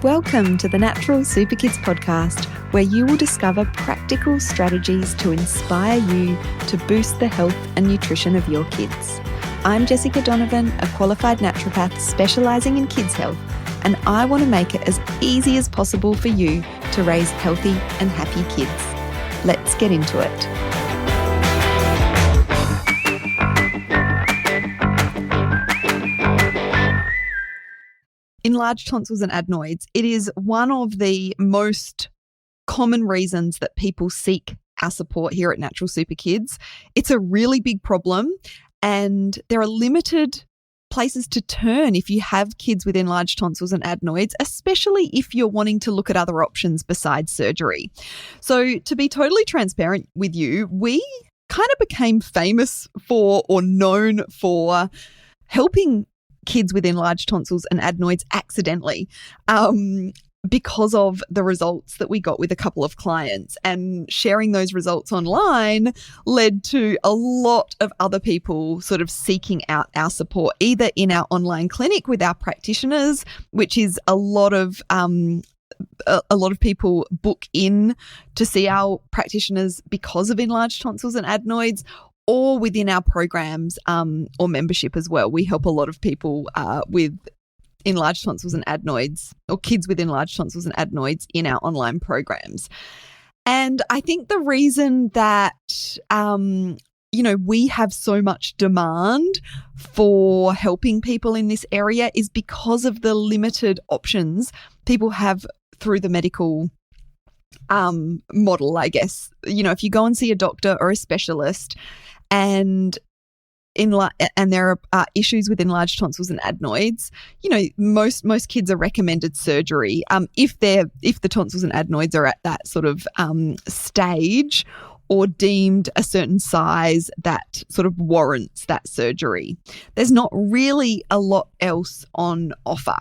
Welcome to the Natural Super Kids podcast, where you will discover practical strategies to inspire you to boost the health and nutrition of your kids. I'm Jessica Donovan, a qualified naturopath specialising in kids' health, and I want to make it as easy as possible for you to raise healthy and happy kids. Let's get into it. Enlarged tonsils and adenoids. It is one of the most common reasons that people seek our support here at Natural Super Kids. It's a really big problem, and there are limited places to turn if you have kids with enlarged tonsils and adenoids, especially if you're wanting to look at other options besides surgery. So to be totally transparent with you, we kind of became famous for or known for helping kids with enlarged tonsils and adenoids accidentally because of the results that we got with a couple of clients, and sharing those results online led to a lot of other people sort of seeking out our support, either in our online clinic with our practitioners, which is a lot of people book in to see our practitioners because of enlarged tonsils and adenoids, or within our programs or membership as well. We help a lot of people with enlarged tonsils and adenoids, or kids with enlarged tonsils and adenoids, in our online programs. And I think the reason that, we have so much demand for helping people in this area is because of the limited options people have through the medical model, I guess. If you go and see a doctor or a specialist, and there are issues with enlarged tonsils and adenoids, most kids are recommended surgery if the tonsils and adenoids are at that sort of stage or deemed a certain size that sort of warrants that surgery. There's not really a lot else on offer.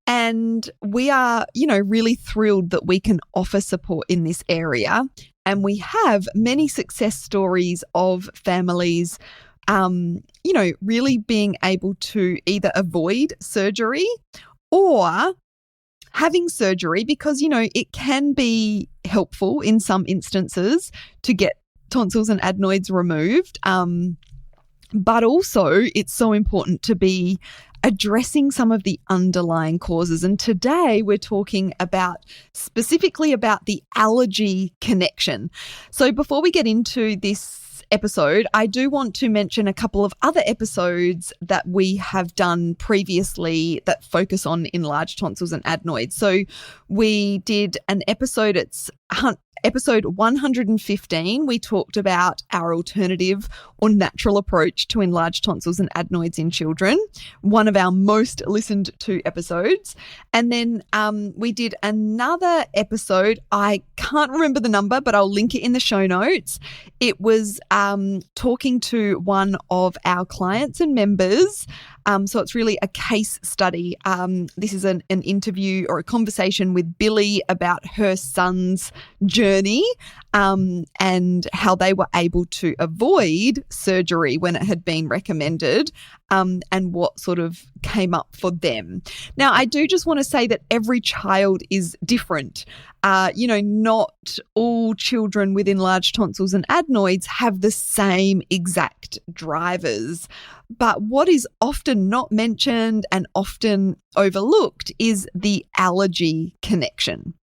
And we are, really thrilled that we can offer support in this area. And we have many success stories of families, really being able to either avoid surgery or having surgery because, it can be helpful in some instances to get tonsils and adenoids removed. But also it's so important to be addressing some of the underlying causes. And today we're talking specifically about the allergy connection. So before we get into this episode, I do want to mention a couple of other episodes that we have done previously that focus on enlarged tonsils and adenoids. So we did an episode, it's episode 115, we talked about our alternative or natural approach to enlarged tonsils and adenoids in children, one of our most listened to episodes. And then we did another episode, I can't remember the number, but I'll link it in the show notes. It was talking to one of our clients and members. So it's really a case study. This is an interview or a conversation with Billy about her son's journey and how they were able to avoid surgery when it had been recommended, and what sort of came up for them. Now, I do just want to say that every child is different. Not all children with enlarged tonsils and adenoids have the same exact drivers. But what is often not mentioned and often overlooked is the allergy connection.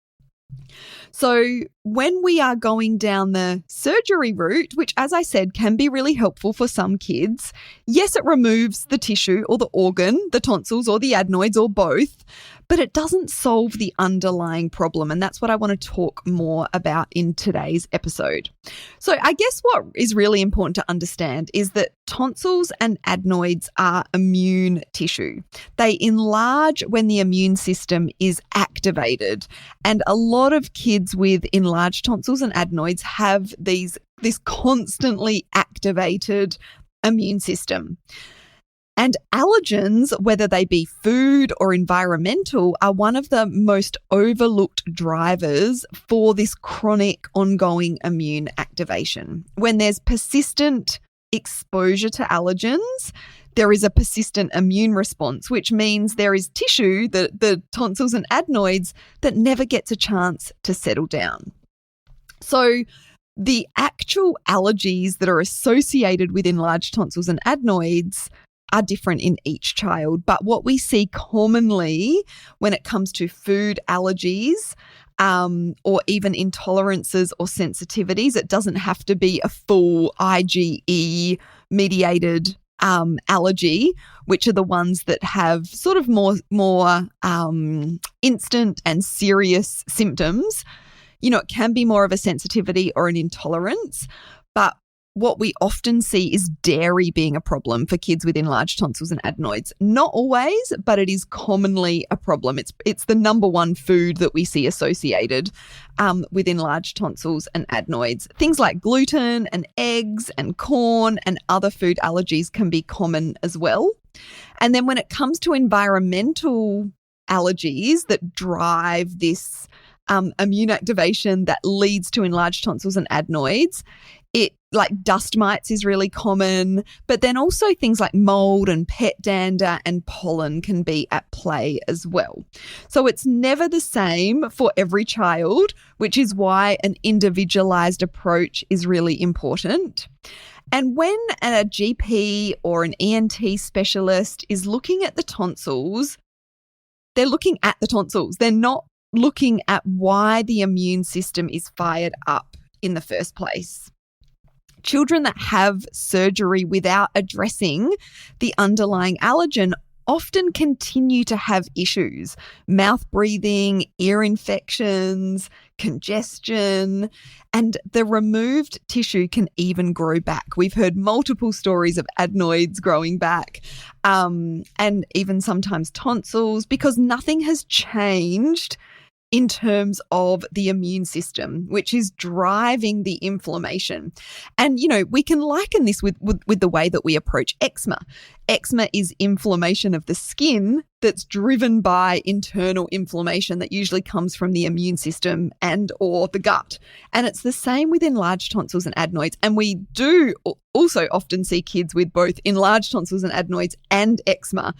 So when we are going down the surgery route, which, as I said, can be really helpful for some kids, yes, it removes the tissue or the organ, the tonsils or the adenoids or both, but it doesn't solve the underlying problem. And that's what I want to talk more about in today's episode. So I guess what is really important to understand is that tonsils and adenoids are immune tissue. They enlarge when the immune system is activated. And a lot of kids with enlarged tonsils and adenoids have this constantly activated immune system. And allergens, whether they be food or environmental, are one of the most overlooked drivers for this chronic ongoing immune activation. When there's persistent exposure to allergens, there is a persistent immune response, which means there is tissue, the tonsils and adenoids, that never gets a chance to settle down. So the actual allergies that are associated with enlarged tonsils and adenoids are different in each child. But what we see commonly when it comes to food allergies, or even intolerances or sensitivities, it doesn't have to be a full IgE mediated allergy, which are the ones that have sort of more instant and serious symptoms. It can be more of a sensitivity or an intolerance, but what we often see is dairy being a problem for kids with enlarged tonsils and adenoids. Not always, but it is commonly a problem. It's the number one food that we see associated with enlarged tonsils and adenoids. Things like gluten and eggs and corn and other food allergies can be common as well. And then when it comes to environmental allergies that drive this immune activation that leads to enlarged tonsils and adenoids, like dust mites is really common, but then also things like mold and pet dander and pollen can be at play as well. So it's never the same for every child, which is why an individualized approach is really important. And when a GP or an ENT specialist is looking at the tonsils, they're looking at the tonsils. They're not looking at why the immune system is fired up in the first place. Children that have surgery without addressing the underlying allergen often continue to have issues: mouth breathing, ear infections, congestion, and the removed tissue can even grow back. We've heard multiple stories of adenoids growing back, and even sometimes tonsils, because nothing has changed in terms of the immune system, which is driving the inflammation. And, we can liken this with the way that we approach eczema. Eczema is inflammation of the skin that's driven by internal inflammation that usually comes from the immune system and or the gut. And it's the same with enlarged tonsils and adenoids. And we do also often see kids with both enlarged tonsils and adenoids and eczema,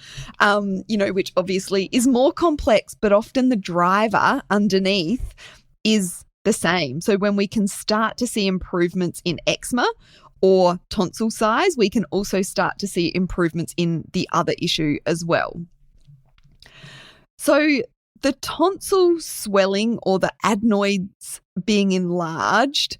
which obviously is more complex, but often the driver underneath is the same. So when we can start to see improvements in eczema or tonsil size, we can also start to see improvements in the other issue as well. So the tonsil swelling or the adenoids being enlarged,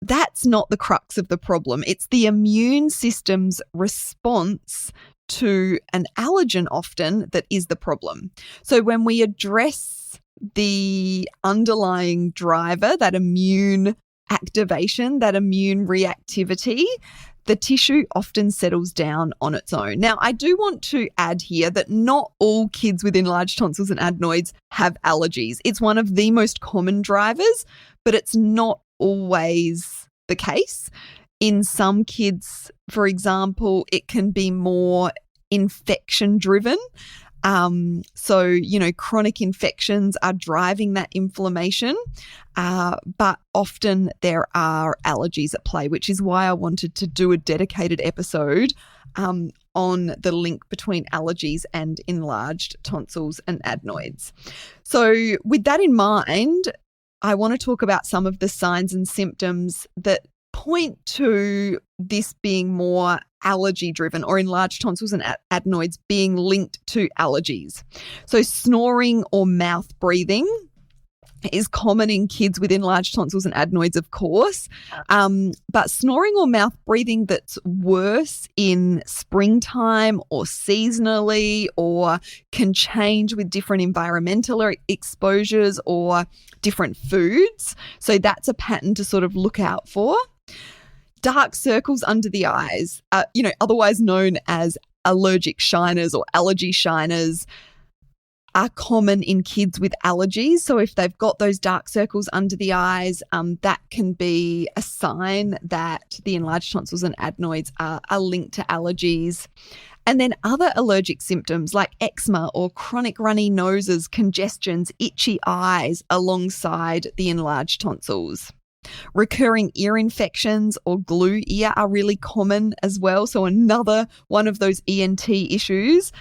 that's not the crux of the problem. It's the immune system's response to an allergen often that is the problem. So when we address the underlying driver, that immune activation, that immune reactivity, the tissue often settles down on its own. Now, I do want to add here that not all kids with enlarged tonsils and adenoids have allergies. It's one of the most common drivers, but it's not always the case. In some kids, for example, it can be more infection driven. Chronic infections are driving that inflammation, but often there are allergies at play, which is why I wanted to do a dedicated episode on the link between allergies and enlarged tonsils and adenoids. So with that in mind, I want to talk about some of the signs and symptoms that point to this being more allergy driven, or enlarged tonsils and adenoids being linked to allergies. So snoring or mouth breathing is common in kids with enlarged tonsils and adenoids, of course, but snoring or mouth breathing that's worse in springtime or seasonally, or can change with different environmental exposures or different foods. So that's a pattern to sort of look out for. Dark circles under the eyes, otherwise known as allergic shiners or allergy shiners, are common in kids with allergies. So if they've got those dark circles under the eyes, that can be a sign that the enlarged tonsils and adenoids are linked to allergies. And then other allergic symptoms like eczema or chronic runny noses, congestions, itchy eyes alongside the enlarged tonsils. Recurring ear infections or glue ear are really common as well. So another one of those ENT issues.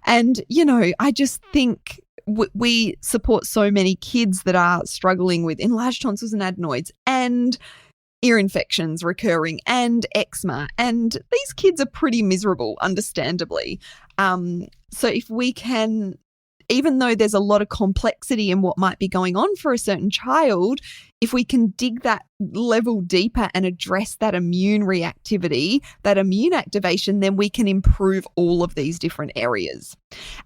And, I just think we support so many kids that are struggling with enlarged tonsils and adenoids and ear infections recurring and eczema. And these kids are pretty miserable, understandably. So if we can, even though there's a lot of complexity in what might be going on for a certain child, if we can dig that level deeper and address that immune reactivity, that immune activation, then we can improve all of these different areas.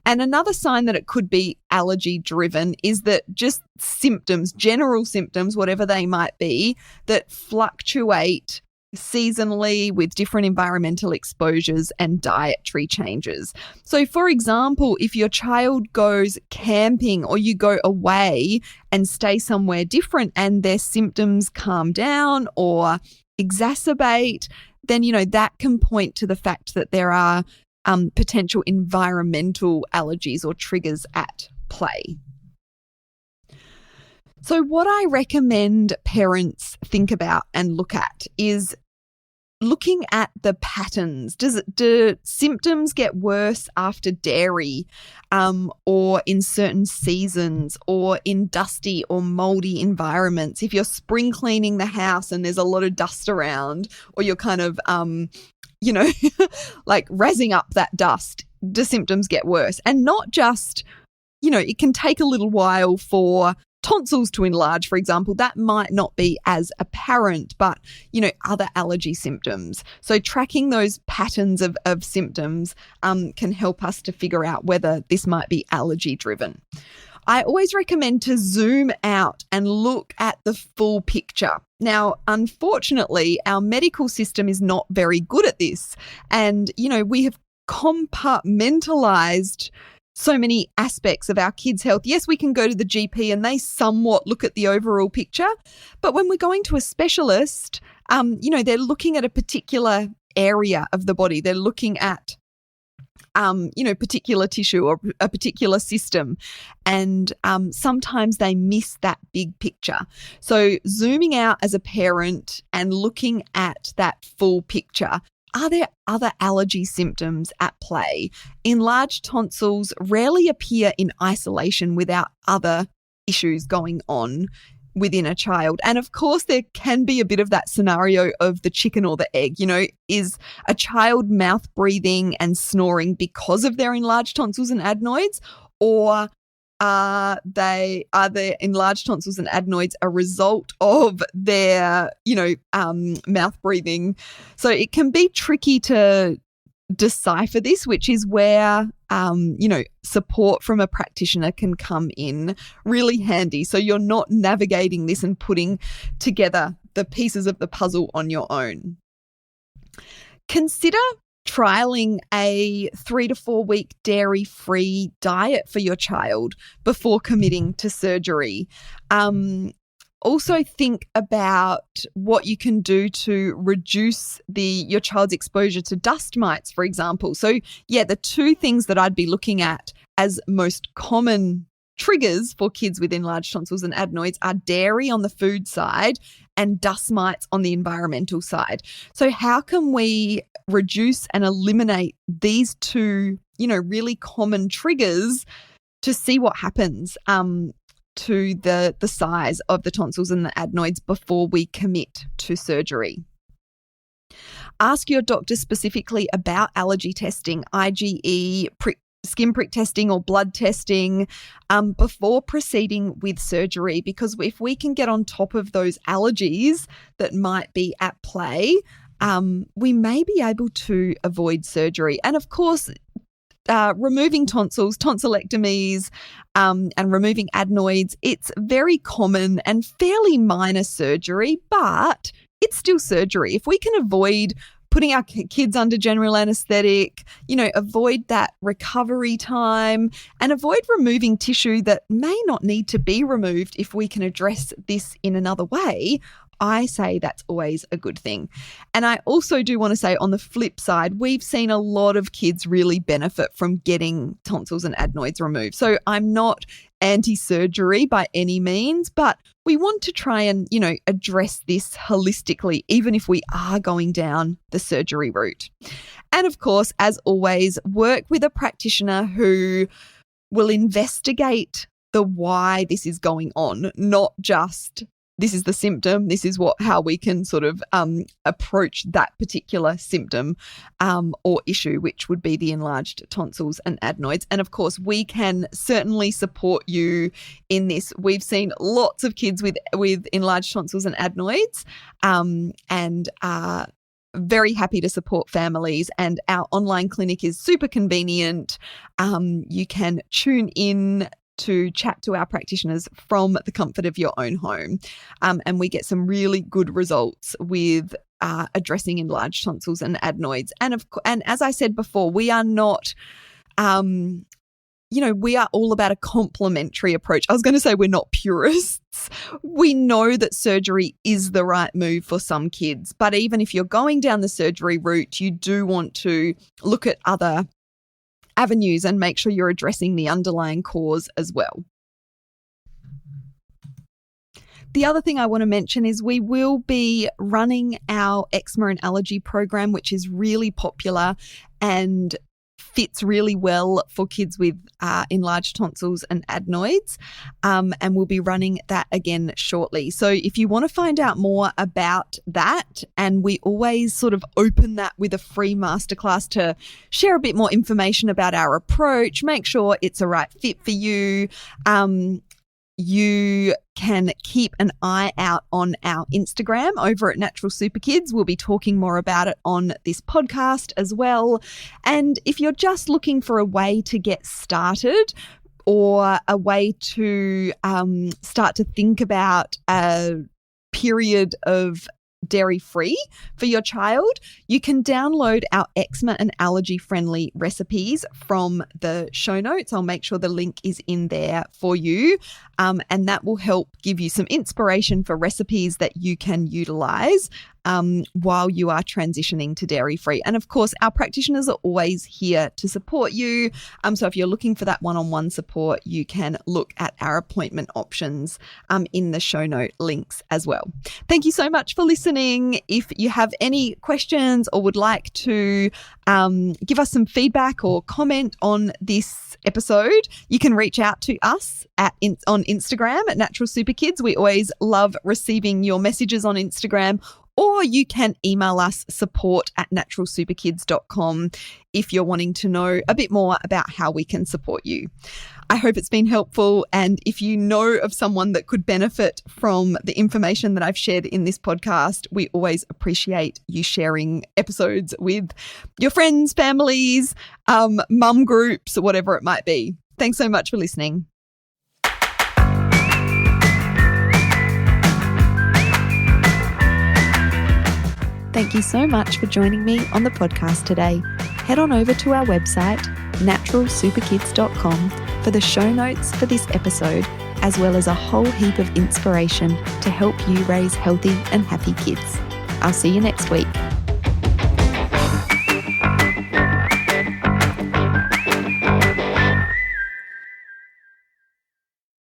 And another sign that it could be allergy driven is that just symptoms, general symptoms, whatever they might be, that fluctuate seasonally with different environmental exposures and dietary changes. So, for example, if your child goes camping or you go away and stay somewhere different and their symptoms calm down or exacerbate, then, that can point to the fact that there are potential environmental allergies or triggers at play. So what I recommend parents think about and look at is looking at the patterns. Do symptoms get worse after dairy or in certain seasons or in dusty or moldy environments? If you're spring cleaning the house and there's a lot of dust around, or you're kind of, like razzing up that dust, do symptoms get worse? And not just, it can take a little while for tonsils to enlarge, for example. That might not be as apparent, but, other allergy symptoms. So tracking those patterns of symptoms can help us to figure out whether this might be allergy driven. I always recommend to zoom out and look at the full picture. Now, unfortunately, our medical system is not very good at this. And, we have compartmentalized so many aspects of our kids' health. Yes, we can go to the GP and they somewhat look at the overall picture, but when we're going to a specialist, they're looking at a particular area of the body. They're looking at, particular tissue or a particular system, and sometimes they miss that big picture. So zooming out as a parent and looking at that full picture. Are there other allergy symptoms at play? Enlarged tonsils rarely appear in isolation without other issues going on within a child. And of course, there can be a bit of that scenario of the chicken or the egg. Is a child mouth breathing and snoring because of their enlarged tonsils and adenoids, or are the enlarged tonsils and adenoids a result of their, mouth breathing? So it can be tricky to decipher this, which is where, support from a practitioner can come in really handy. So you're not navigating this and putting together the pieces of the puzzle on your own. Consider trialing a 3 to 4 week dairy-free diet for your child before committing to surgery. Also think about what you can do to reduce your child's exposure to dust mites, for example. So the two things that I'd be looking at as most common triggers for kids with enlarged tonsils and adenoids are dairy on the food side and dust mites on the environmental side. So how can we reduce and eliminate these two, really common triggers to see what happens to the size of the tonsils and the adenoids before we commit to surgery? Ask your doctor specifically about allergy testing, IgE, skin prick testing or blood testing before proceeding with surgery, because if we can get on top of those allergies that might be at play, we may be able to avoid surgery. And of course, removing tonsils, tonsillectomies, and removing adenoids, it's very common and fairly minor surgery, but it's still surgery. If we can avoid putting our kids under general anesthetic, avoid that recovery time and avoid removing tissue that may not need to be removed, if we can address this in another way, I say that's always a good thing. And I also do want to say on the flip side, we've seen a lot of kids really benefit from getting tonsils and adenoids removed. So I'm not anti-surgery by any means, but we want to try and, address this holistically, even if we are going down the surgery route. And of course, as always, work with a practitioner who will investigate the why this is going on, not just this is the symptom, this is how we can sort of approach that particular symptom or issue, which would be the enlarged tonsils and adenoids. And of course, we can certainly support you in this. We've seen lots of kids with enlarged tonsils and adenoids and are very happy to support families, and our online clinic is super convenient. You can tune in to chat to our practitioners from the comfort of your own home. And we get some really good results with addressing enlarged tonsils and adenoids. And as I said before, we are not, we are all about a complementary approach. I was going to say we're not purists. We know that surgery is the right move for some kids. But even if you're going down the surgery route, you do want to look at other avenues and make sure you're addressing the underlying cause as well. The other thing I want to mention is we will be running our eczema and allergy program, which is really popular and fits really well for kids with enlarged tonsils and adenoids, and we'll be running that again shortly. So if you want to find out more about that, and we always sort of open that with a free masterclass to share a bit more information about our approach, make sure it's a right fit for you. You can keep an eye out on our Instagram over at Natural Super Kids. We'll be talking more about it on this podcast as well. And if you're just looking for a way to get started or a way to start to think about a period of dairy-free for your child, you can download our eczema and allergy-friendly recipes from the show notes. I'll make sure the link is in there for you, and that will help give you some inspiration for recipes that you can utilize while you are transitioning to dairy-free. And of course, our practitioners are always here to support you. So if you're looking for that one-on-one support, you can look at our appointment options in the show note links as well. Thank you so much for listening. If you have any questions or would like to give us some feedback or comment on this episode, you can reach out to us on Instagram at Natural Super Kids. We always love receiving your messages on Instagram. Or you can email us support@naturalsuperkids.com if you're wanting to know a bit more about how we can support you. I hope it's been helpful. And if you know of someone that could benefit from the information that I've shared in this podcast, we always appreciate you sharing episodes with your friends, families, mum groups, or whatever it might be. Thanks so much for listening. Thank you so much for joining me on the podcast today. Head on over to our website, naturalsuperkids.com, for the show notes for this episode, as well as a whole heap of inspiration to help you raise healthy and happy kids. I'll see you next week.